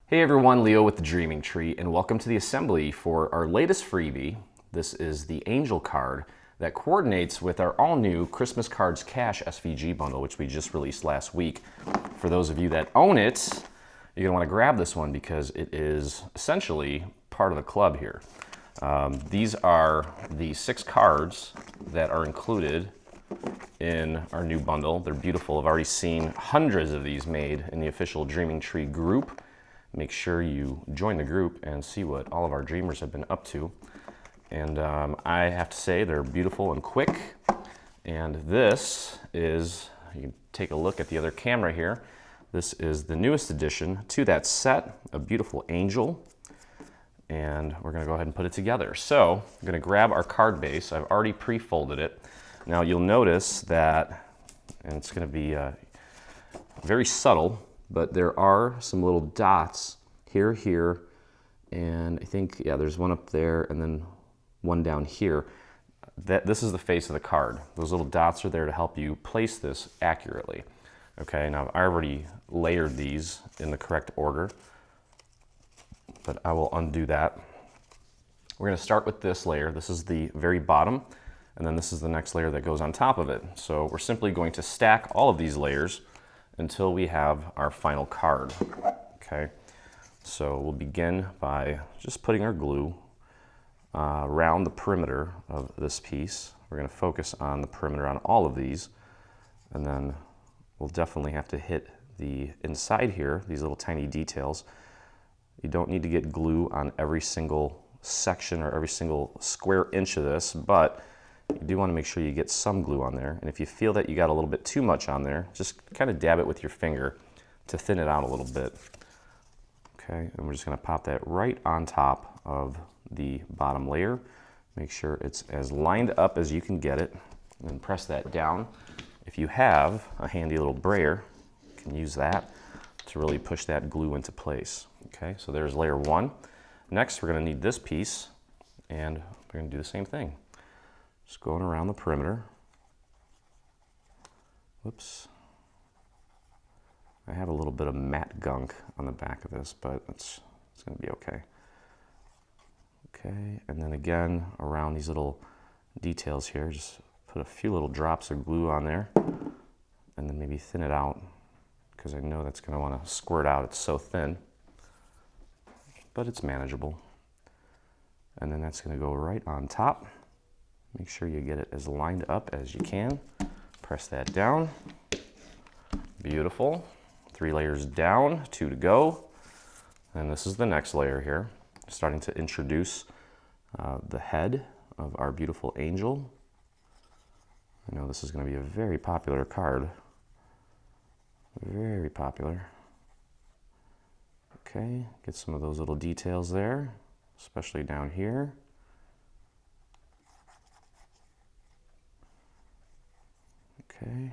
Hey everyone, Leo with the Dreaming Tree, and welcome to the assembly for our latest freebie. This is the Angel card that coordinates with our all-new Christmas Cards Cash SVG bundle, which we just released last week. For those of you that own it, you're going to want to grab this one because it is essentially part of the club here. These are the 6 cards that are included in our new bundle. They're beautiful. I've already seen hundreds of these made in the official Dreaming Tree group. Make sure you join the group and see what all of our dreamers have been up to. And I have to say they're beautiful and quick. And this is, you can take a look at the other camera here. This is the newest addition to that set, a beautiful angel. And we're gonna go ahead and put it together. So I'm gonna grab our card base. I've already pre-folded it. Now you'll notice that, and it's gonna be very subtle, but there are some little dots here, and I think, yeah, there's one up there and then one down here. This is the face of the card. Those little dots are there to help you place this accurately. Okay, now I already layered these in the correct order, but I will undo that. We're gonna start with this layer. This is the very bottom, and then this is the next layer that goes on top of it. So we're simply going to stack all of these layers until we have our final card, okay? So we'll begin by just putting our glue around the perimeter of this piece. We're gonna focus on the perimeter on all of these, and then we'll definitely have to hit the inside here, these little tiny details. You don't need to get glue on every single section or every single square inch of this, but you do want to make sure you get some glue on there. And if you feel that you got a little bit too much on there, just kind of dab it with your finger to thin it out a little bit. Okay, and we're just going to pop that right on top of the bottom layer. Make sure it's as lined up as you can get it, and then press that down. If you have a handy little brayer, you can use that to really push that glue into place. Okay, so there's layer 1. Next, we're going to need this piece, and we're going to do the same thing. Just going around the perimeter. Whoops. I have a little bit of matte gunk on the back of this, but it's going to be okay. Okay, and then again, around these little details here, just put a few little drops of glue on there, and then maybe thin it out, because I know that's going to want to squirt out. It's so thin, but it's manageable. And then that's going to go right on top. Make sure you get it as lined up as you can. Press that down. Beautiful. 3 layers down, 2 to go. And this is the next layer here. Starting to introduce the head of our beautiful angel. I know this is going to be a very popular card. Very popular. Okay, get some of those little details there, especially down here. Okay,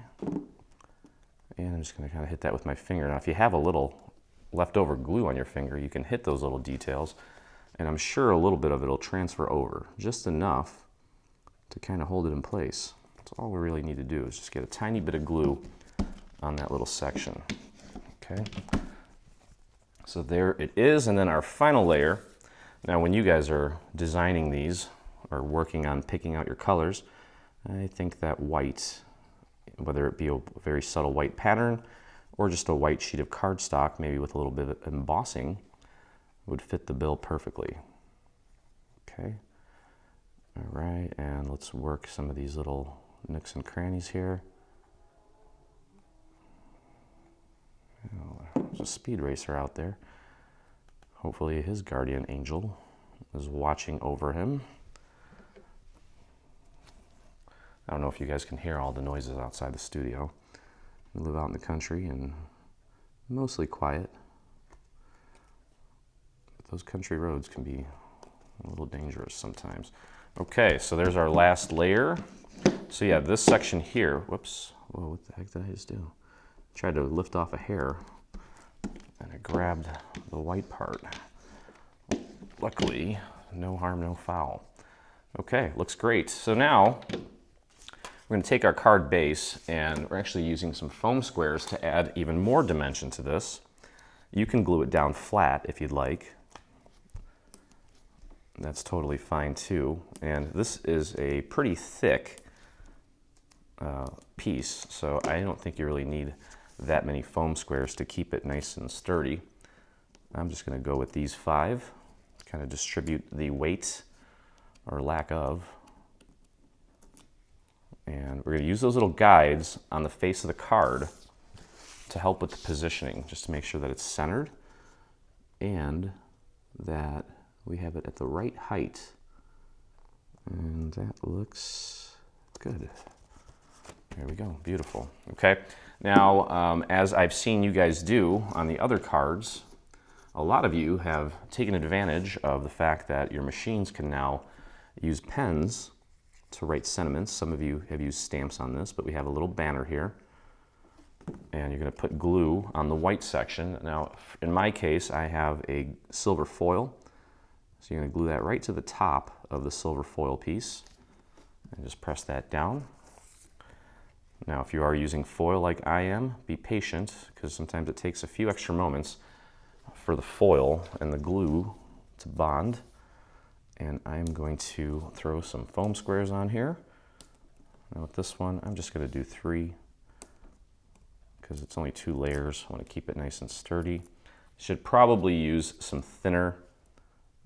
and I'm just going to kind of hit that with my finger. Now, if you have a little leftover glue on your finger, you can hit those little details, and I'm sure a little bit of it will transfer over, just enough to kind of hold it in place. That's all we really need to do, is just get a tiny bit of glue on that little section. Okay, so there it is, and then our final layer. Now, when you guys are designing these or working on picking out your colors, I think that white, whether it be a very subtle white pattern or just a white sheet of cardstock, maybe with a little bit of embossing, would fit the bill perfectly. Okay. All right, and let's work some of these little nooks and crannies here. There's a speed racer out there. Hopefully his guardian angel is watching over him. I don't know if you guys can hear all the noises outside the studio. We live out in the country and mostly quiet. But those country roads can be a little dangerous sometimes. Okay, so there's our last layer. So yeah, this section here, whoops, whoa, what the heck did I just do? Tried to lift off a hair and I grabbed the white part. Luckily, no harm, no foul. Okay, looks great. So now we're going to take our card base, and we're actually using some foam squares to add even more dimension to this. You can glue it down flat if you'd like. That's totally fine too. And this is a pretty thick piece, so I don't think you really need that many foam squares to keep it nice and sturdy. I'm just going to go with these 5, kind of distribute the weight or lack of. And we're going to use those little guides on the face of the card to help with the positioning, just to make sure that it's centered and that we have it at the right height. And that looks good. There we go, beautiful. Okay, now as I've seen you guys do on the other cards, a lot of you have taken advantage of the fact that your machines can now use pens to write sentiments. Some of you have used stamps on this, but we have a little banner here. And you're going to put glue on the white section. Now, in my case, I have a silver foil. So you're going to glue that right to the top of the silver foil piece and just press that down. Now, if you are using foil like I am, be patient, because sometimes it takes a few extra moments for the foil and the glue to bond. And I'm going to throw some foam squares on here. Now with this one, I'm just going to do 3 because it's only 2 layers. I want to keep it nice and sturdy. Should probably use some thinner,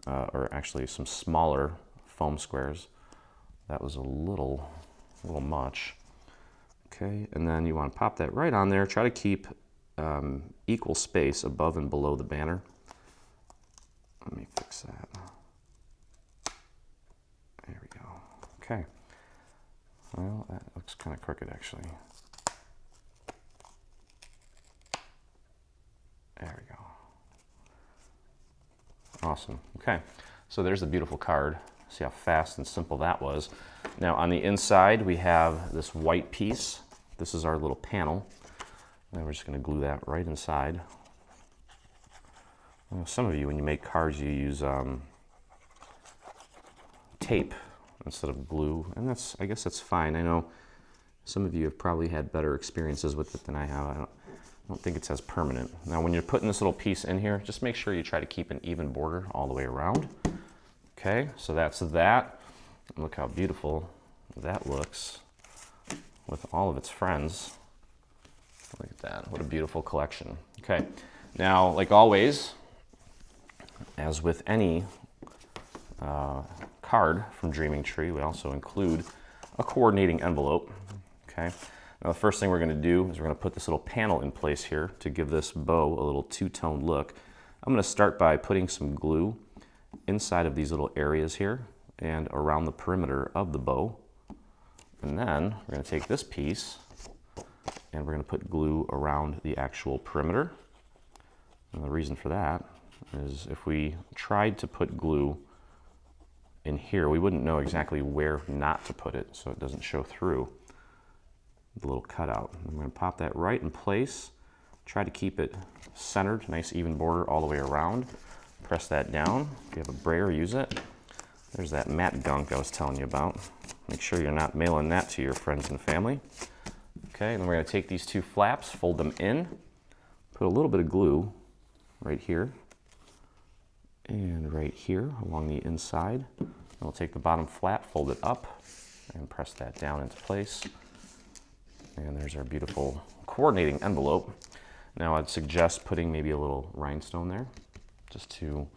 or actually some smaller foam squares. That was a little much. Okay, and then you want to pop that right on there. Try to keep equal space above and below the banner. Let me fix that. There we go. Okay. Well, that looks kind of crooked actually. There we go. Awesome. Okay, so there's a beautiful card. See how fast and simple that was. Now on the inside we have this white piece. This is our little panel. And we're just going to glue that right inside. Well, some of you, when you make cards, you use tape instead of glue, and I guess that's fine. I know some of you have probably had better experiences with it than I have. I don't think it's as permanent. Now when you're putting this little piece in here, just make sure you try to keep an even border all the way around. Okay, so that's that. Look how beautiful that looks with all of its friends. Look at that, what a beautiful collection. Okay, now like always, as with any card from Dreaming Tree, we also include a coordinating envelope. Okay, now the first thing we're going to do is we're going to put this little panel in place here to give this bow a little two-tone look. I'm going to start by putting some glue inside of these little areas here and around the perimeter of the bow. And then we're going to take this piece and we're going to put glue around the actual perimeter. And the reason for that is if we tried to put glue in here, we wouldn't know exactly where not to put it, so it doesn't show through the little cutout. I'm going to pop that right in place. Try to keep it centered, nice even border all the way around. Press that down. If you have a brayer, use it. There's that matte gunk I was telling you about. Make sure you're not mailing that to your friends and family. Okay, and then we're going to take these 2 flaps, fold them in, put a little bit of glue right here and right here along the inside. And we'll take the bottom flap, fold it up, and press that down into place. And there's our beautiful coordinating envelope. Now I'd suggest putting maybe a little rhinestone there just to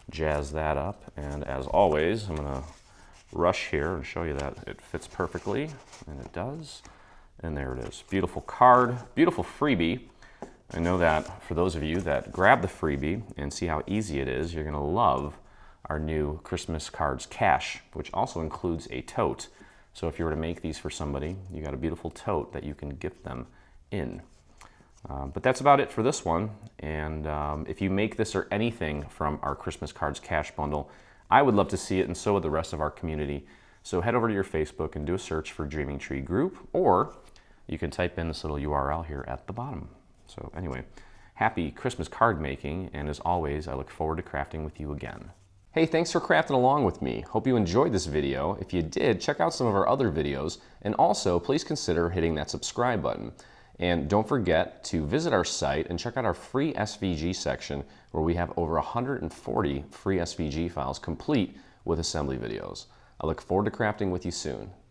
jazz that up. And as always, I'm going to rush here and show you that it fits perfectly, and it does. And there it is. Beautiful card, beautiful freebie. I know that for those of you that grab the freebie and see how easy it is, you're going to love our new Christmas cards cache, which also includes a tote. So if you were to make these for somebody, you got a beautiful tote that you can gift them in. But that's about it for this one. And if you make this or anything from our Christmas cards cache bundle, I would love to see it, and so would the rest of our community. So head over to your Facebook and do a search for Dreaming Tree Group, or you can type in this little URL here at the bottom. So anyway, happy Christmas card making, and as always, I look forward to crafting with you again. Hey, thanks for crafting along with me. Hope you enjoyed this video. If you did, check out some of our other videos, and also please consider hitting that subscribe button. And don't forget to visit our site and check out our free SVG section where we have over 140 free SVG files complete with assembly videos. I look forward to crafting with you soon.